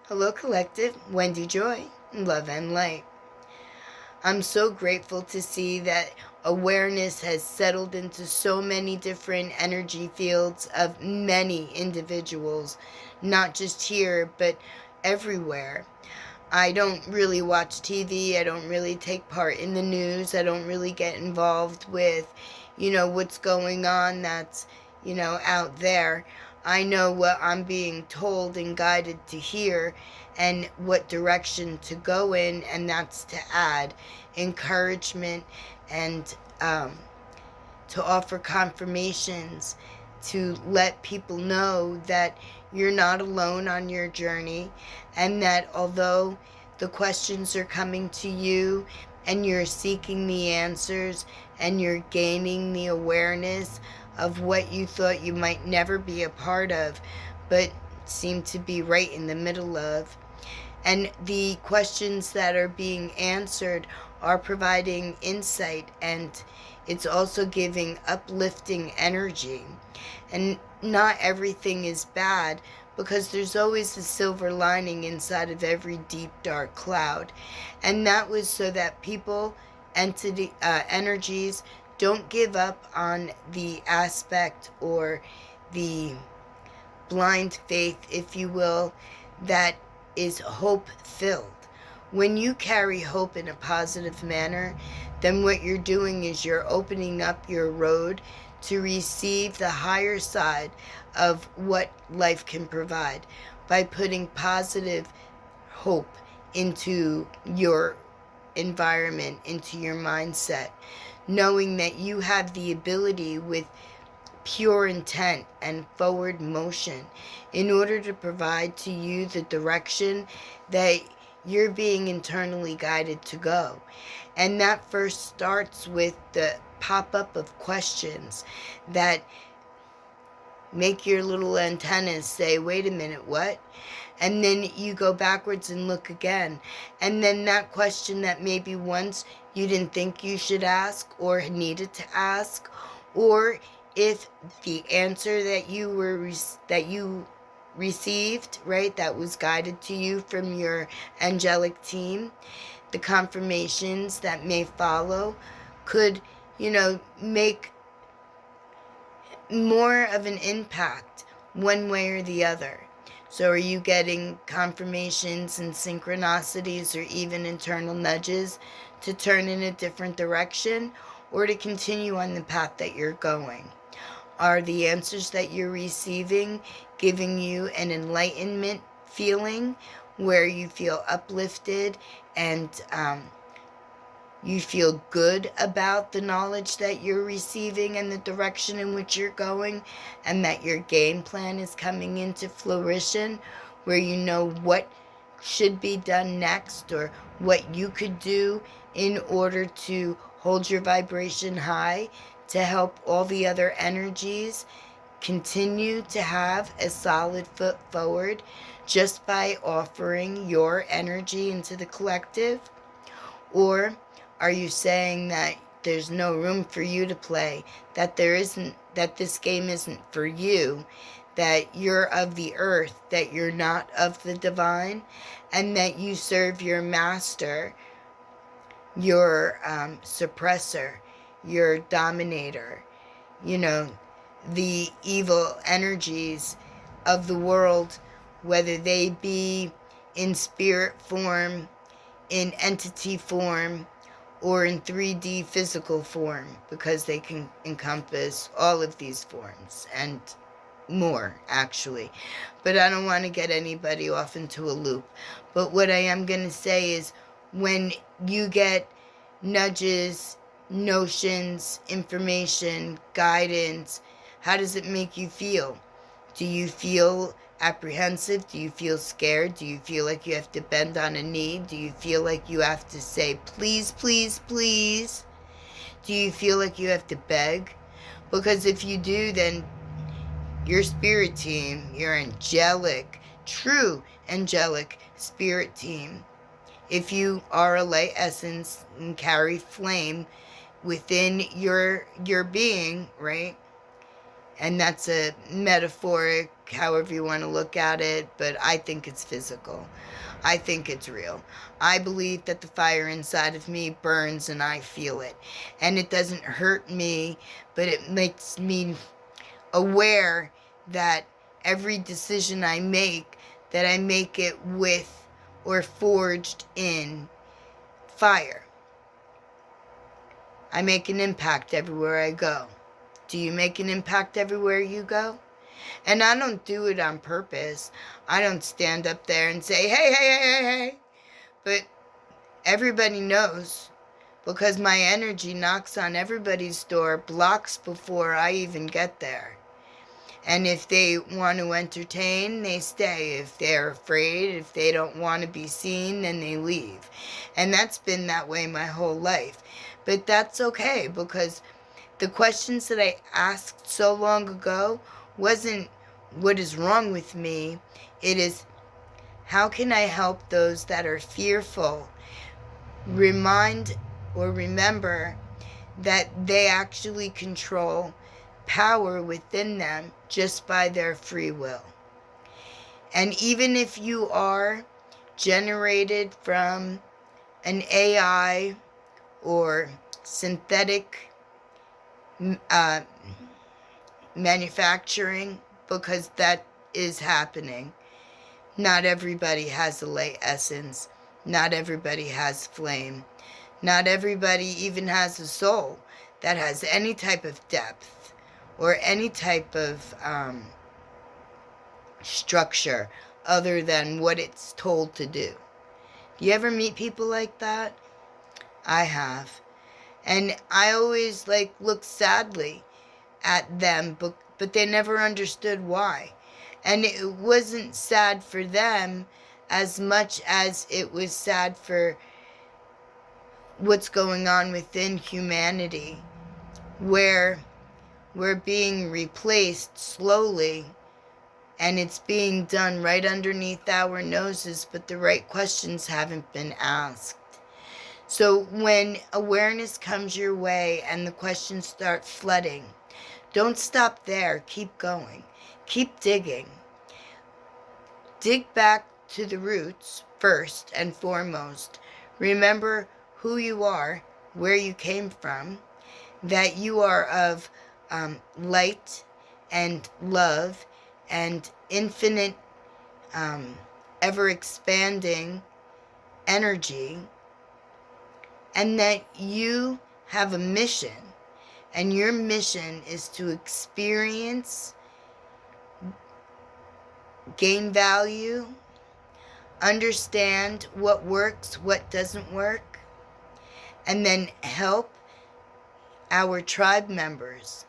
Hello, Collective. Wendy Joy, love and light. I'm so grateful to see that awareness has settled into so many different energy fields of many individuals, not just here, but everywhere. I don't really watch TV. I don't really take part in the news. I don't really get involved with, what's going on that's, out there. I know what I'm being told and guided to hear and what direction to go in, and that's to add encouragement and to offer confirmations, to let people know that you're not alone on your journey, and that although the questions are coming to you and you're seeking the answers and you're gaining the awareness of what you thought you might never be a part of, but seem to be right in the middle of. And the questions that are being answered are providing insight, and it's also giving uplifting energy. And not everything is bad, because there's always a silver lining inside of every deep dark cloud. And that was so that people, energies don't give up on the aspect or the blind faith, if you will, that is hope filled. When you carry hope in a positive manner, then what you're doing is you're opening up your road to receive the higher side of what life can provide by putting positive hope into your environment, into your mindset, knowing that you have the ability with pure intent and forward motion in order to provide to you the direction that you're being internally guided to go. And that first starts with the pop-up of questions that make your little antennas say, wait a minute, what? And then you go backwards and look again. And then that question that maybe once you didn't think you should ask or needed to ask, or if the answer that you received, right, that was guided to you from your angelic team, the confirmations that may follow could, make more of an impact one way or the other. So are you getting confirmations and synchronicities or even internal nudges to turn in a different direction or to continue on the path that you're going? Are the answers that you're receiving giving you an enlightenment feeling where you feel uplifted and you feel good about the knowledge that you're receiving and the direction in which you're going, and that your game plan is coming into fruition, where you know what should be done next or what you could do in order to hold your vibration high to help all the other energies continue to have a solid foot forward just by offering your energy into the collective? Or are you saying that there's no room for you to play, that this game isn't for you, that you're of the earth, that you're not of the divine, and that you serve your master, your suppressor, your dominator, the evil energies of the world, whether they be in spirit form, in entity form, or in 3D physical form, because they can encompass all of these forms and more, actually. But I don't want to get anybody off into a loop. But what I am going to say is, when you get nudges, notions, information, guidance, how does it make you feel? Do you feel apprehensive? Do you feel scared? Do you feel like you have to bend on a knee? Do you feel like you have to say, please, please, please? Do you feel like you have to beg? Because if you do, then your spirit team, your angelic, true angelic spirit team, if you are a light essence and carry flame within your being, right? And that's a metaphoric, however you want to look at it, but I think it's physical. I think it's real. I believe that the fire inside of me burns and I feel it. And it doesn't hurt me, but it makes me aware that every decision I make, that I make it with or forged in fire. I make an impact everywhere I go. Do you make an impact everywhere you go? And I don't do it on purpose. I don't stand up there and say, hey, hey, hey, hey, hey. But everybody knows, because my energy knocks on everybody's door blocks before I even get there. And if they want to entertain, they stay. If they're afraid, if they don't want to be seen, then they leave. And that's been that way my whole life. But that's okay, because the questions that I asked so long ago wasn't what is wrong with me. It is, how can I help those that are fearful remind or remember that they actually control power within them just by their free will. And even if you are generated from an AI or synthetic manufacturing, because that is happening, not everybody has a light essence. Not everybody has flame. Not everybody even has a soul that has any type of depth or any type of structure other than what it's told to do. You ever meet people like that? I have. And I always look sadly at them, but they never understood why. And it wasn't sad for them as much as it was sad for what's going on within humanity, where we're being replaced slowly, and it's being done right underneath our noses, but the right questions haven't been asked. So when awareness comes your way and the questions start flooding, don't stop there. Keep going. Keep digging. Dig back to the roots first and foremost. Remember who you are, where you came from, that you are of light and love and infinite, ever-expanding energy, and that you have a mission, and your mission is to experience, gain value, understand what works, what doesn't work, and then help our tribe members,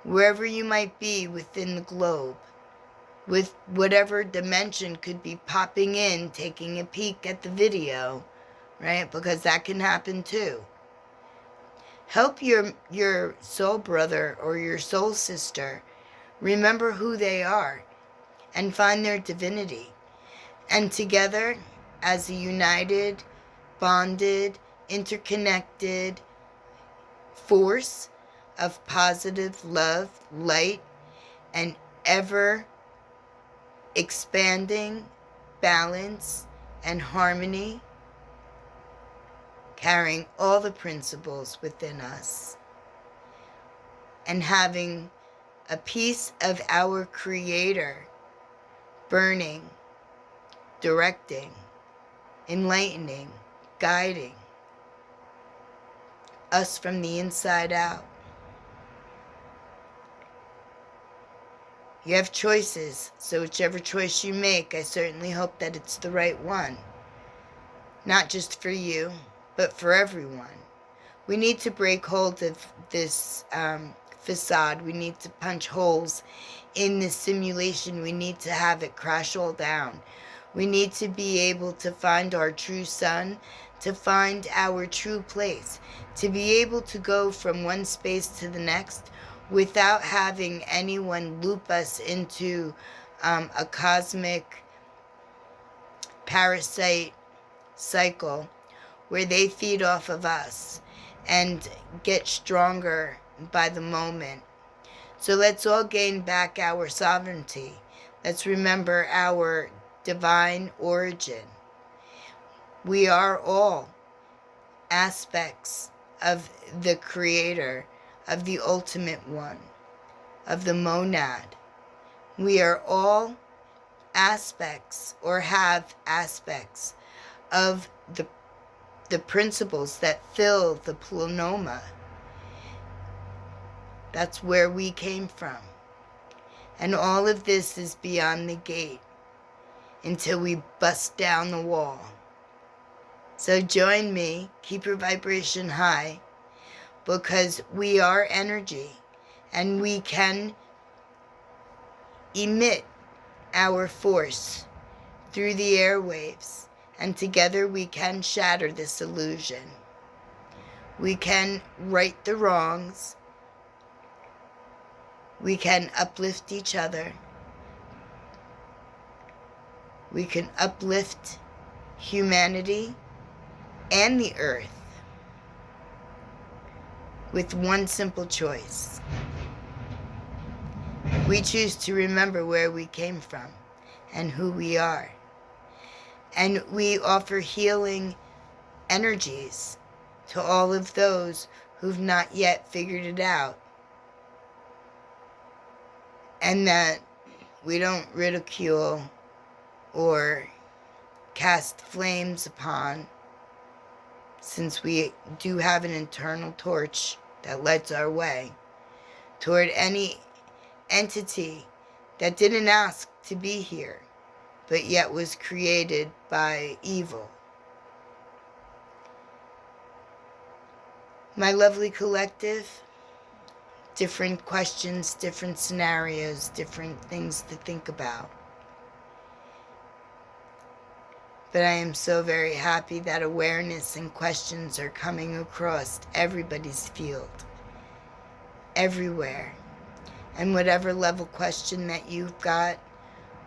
wherever you might be within the globe, with whatever dimension could be popping in, taking a peek at the video, right? Because that can happen too. Help your soul brother or your soul sister remember who they are and find their divinity. And together, as a united, bonded, interconnected force of positive love, light, and ever expanding balance and harmony, carrying all the principles within us, and having a piece of our Creator burning, directing, enlightening, guiding us from the inside out. You have choices, so whichever choice you make, I certainly hope that it's the right one. Not just for you, but for everyone. We need to break hold of this facade. We need to punch holes in this simulation. We need to have it crash all down. We need to be able to find our true sun, to find our true place, to be able to go from one space to the next without having anyone loop us into a cosmic parasite cycle where they feed off of us and get stronger by the moment. So let's all gain back our sovereignty. Let's remember our divine origin. We are all aspects of the Creator, of the Ultimate One, of the Monad. We are all aspects, or have aspects, of the principles that fill the plenoma. That's where we came from. And all of this is beyond the gate until we bust down the wall. So join me, keep your vibration high, because we are energy and we can emit our force through the airwaves, and together we can shatter this illusion. We can right the wrongs. We can uplift each other. We can uplift humanity and the earth with one simple choice. We choose to remember where we came from and who we are. And we offer healing energies to all of those who've not yet figured it out. And that we don't ridicule or cast flames upon, since we do have an internal torch that lights our way toward any entity that didn't ask to be here, but yet was created by evil. My lovely collective, different questions, different scenarios, different things to think about. But I am so very happy that awareness and questions are coming across everybody's field, everywhere. And whatever level question that you've got,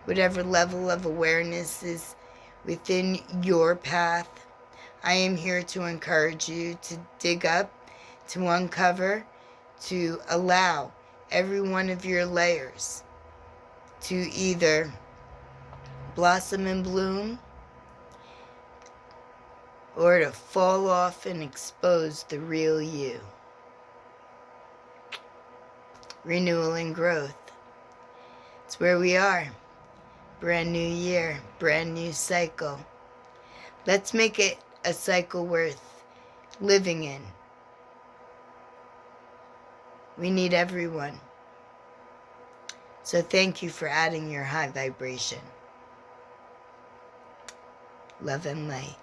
whatever level of awareness is within your path, I am here to encourage you to dig up, to uncover, to allow every one of your layers to either blossom and bloom, or to fall off and expose the real you. Renewal and growth. It's where we are. Brand new year, brand new cycle. Let's make it a cycle worth living in. We need everyone. So thank you for adding your high vibration. Love and light.